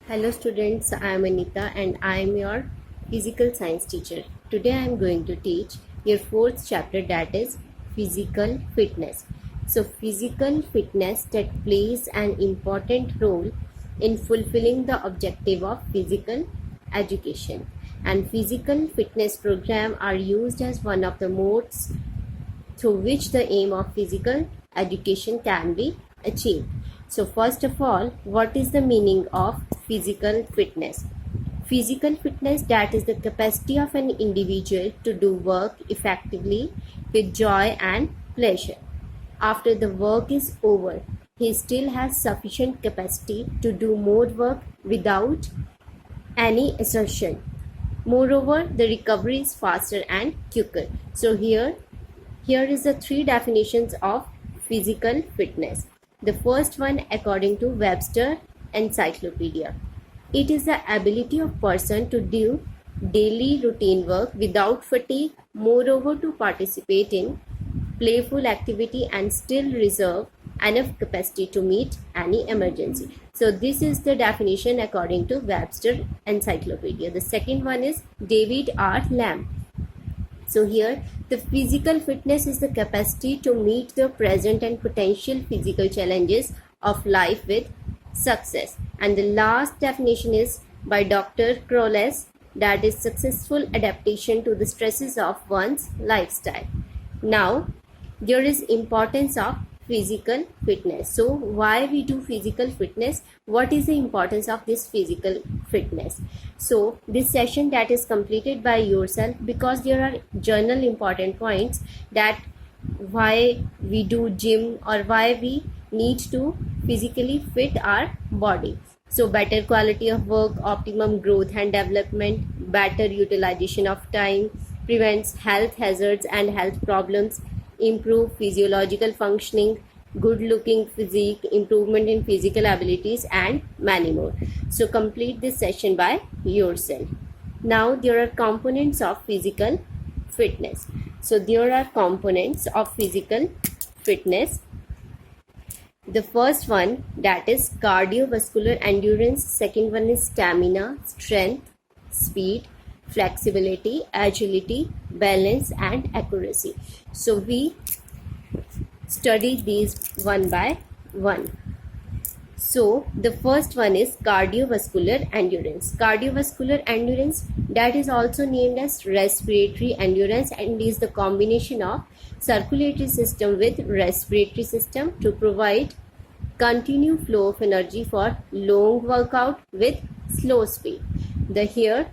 Hello students, I am Anita and I am your physical science teacher. Today I am going to teach your fourth chapter, that is physical fitness. So physical fitness that plays an important role in fulfilling the objective of physical education, and physical fitness program are used as one of the modes through which the aim of physical education can be achieved. So first of all, what is the meaning of physical fitness? Physical fitness, that is the capacity of an individual to do work effectively with joy and pleasure. After the work is over, he still has sufficient capacity to do more work without any exertion. Moreover, the recovery is faster and quicker. So here is the three definitions of physical fitness. The first one, according to Webster Encyclopedia, it is the ability of person to do daily routine work without fatigue, moreover to participate in playful activity and still reserve enough capacity to meet any emergency. So this is the definition according to Webster Encyclopedia. The second one is David R. Lamb. So here, the physical fitness is the capacity to meet the present and potential physical challenges of life with success. And the last definition is by Dr. Crowless, that is successful adaptation to the stresses of one's lifestyle. Now, there is importance of physical fitness. So why we do physical fitness? What is the importance of this physical fitness? So this session that is completed by yourself, because there are journal important points that why we do gym or why we need to physically fit our body. So better quality of work, optimum growth and development, better utilization of time, prevents health hazards and health problems, improve physiological functioning, good looking physique, improvement in physical abilities, and many more. So complete this session by yourself. Now there are components of physical fitness. So there are components of physical fitness. The first one, that is cardiovascular endurance. Second one is stamina, strength, speed, flexibility, agility, balance, and accuracy. So we study these one by one. So the first one is cardiovascular endurance. Cardiovascular endurance, that is also named as respiratory endurance, and is the combination of circulatory system with respiratory system to provide continued flow of energy for long workout with slow speed. The here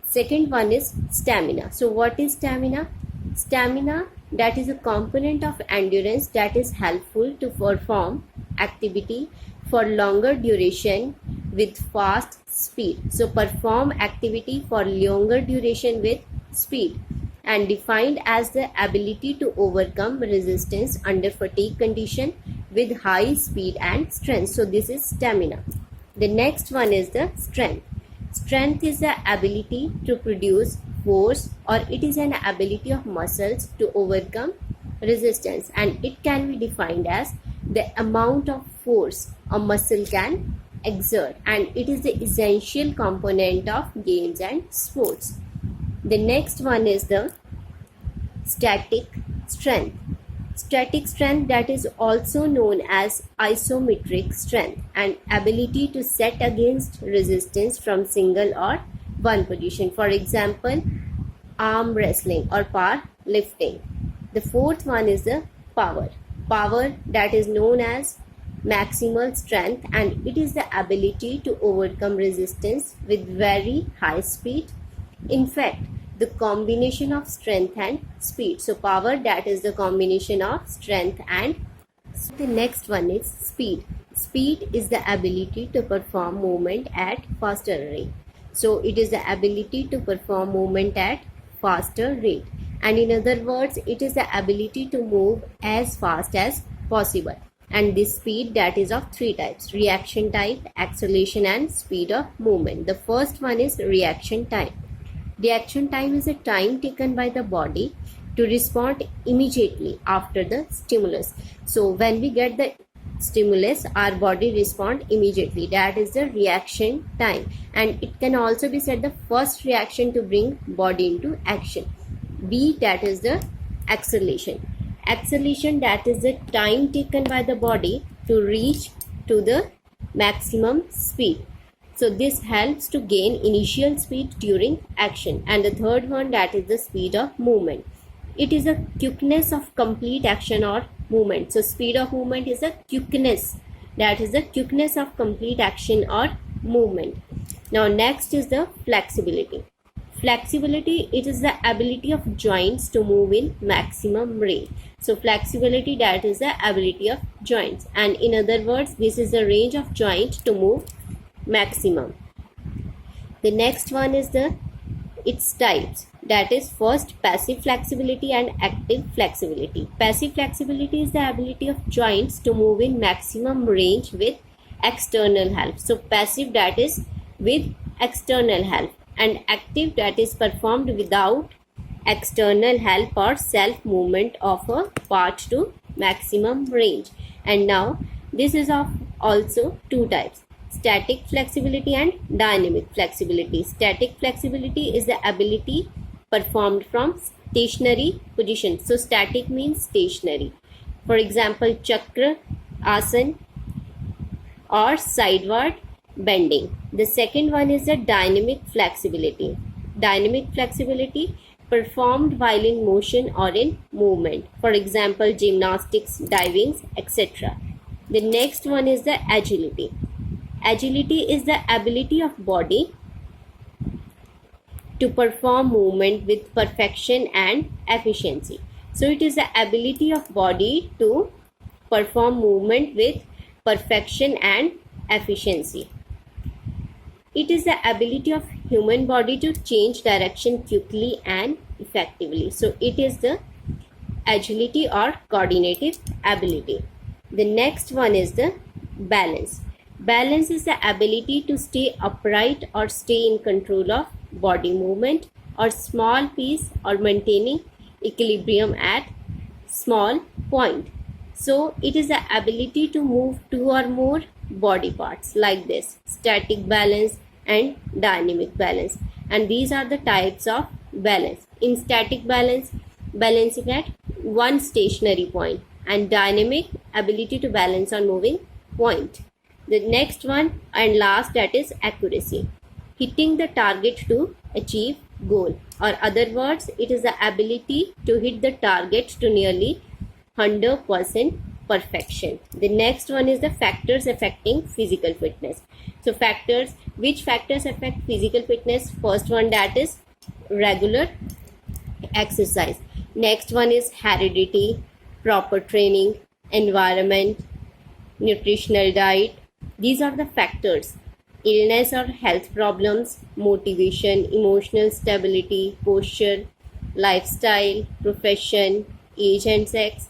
second one is stamina. So what is stamina? Stamina, that is a component of endurance that is helpful to perform activity for longer duration with fast speed. So perform activity for longer duration with speed, and defined as the ability to overcome resistance under fatigue condition with high speed and strength. So this is stamina. The next one is the strength. Strength is the ability to produce force, or it is an ability of muscles to overcome resistance, and it can be defined as the amount of force a muscle can exert, and it is the essential component of games and sports. The next one is the static strength. Static strength, that is also known as isometric strength, and ability to set against resistance from single or one position. For example, arm wrestling or power lifting. The fourth one is the power. Power, that is known as maximal strength, and it is the ability to overcome resistance with very high speed. In fact, the combination of strength and speed. So power, that is the combination of strength and speed. The next one is speed. Speed is the ability to perform movement at faster rate. So it is the ability to perform movement at faster rate, and in other words, it is the ability to move as fast as possible. And this speed, that is of three types: reaction type, acceleration, and speed of movement. The first one is reaction time. Reaction time is the time taken by the body to respond immediately after the stimulus. So when we get the stimulus, our body respond immediately. That is the reaction time, and it can also be said the first reaction to bring body into action. B, that is the acceleration. Acceleration, that is the time taken by the body to reach to the maximum speed. So this helps to gain initial speed during action. And the third one, that is the speed of movement. It is the quickness of complete action or movement. So speed of movement is the quickness. That is the quickness of complete action or movement. Now next is the flexibility. Flexibility, it is the ability of joints to move in maximum range. So flexibility, that is the ability of joints, and in other words, this is the range of joint to move maximum. The next one is its types. That is first passive flexibility and active flexibility. Passive flexibility is the ability of joints to move in maximum range with external help. So passive, that is with external help, and active, that is performed without external help or self movement of a part to maximum range. And now this is of also two types: static flexibility and dynamic flexibility. Static flexibility is the ability performed from stationary position. So static means stationary. For example, chakra, asana, or sideward bending. The second one is the dynamic flexibility. Dynamic flexibility performed while in motion or in movement. For example, gymnastics, diving, etc. The next one is the agility. Agility is the ability of body to perform movement with perfection and efficiency. So it is the ability of body to perform movement with perfection and efficiency. It is the ability of human body to change direction quickly and effectively. So it is the agility or coordinative ability. The next one is the balance. Balance is the ability to stay upright or stay in control of body movement or small piece, or maintaining equilibrium at small point. So it is the ability to move two or more body parts like this: static balance and dynamic balance. And these are the types of balance. In static balance, balancing at one stationary point, and dynamic, ability to balance on moving point. The next one and last, that is accuracy, hitting the target to achieve goal, or other words, it is the ability to hit the target to nearly 100% perfection. The next one is the factors affecting physical fitness. So which factors affect physical fitness? First one, that is regular exercise. Next one is heredity, proper training, environment, nutritional diet. These are the factors. Illness or health problems, motivation, emotional stability, posture, lifestyle, profession, age and sex,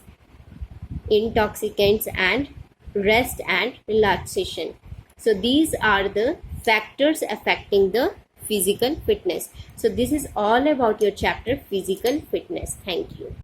intoxicants, and rest and relaxation. So these are the factors affecting the physical fitness. So this is all about your chapter physical fitness. Thank you.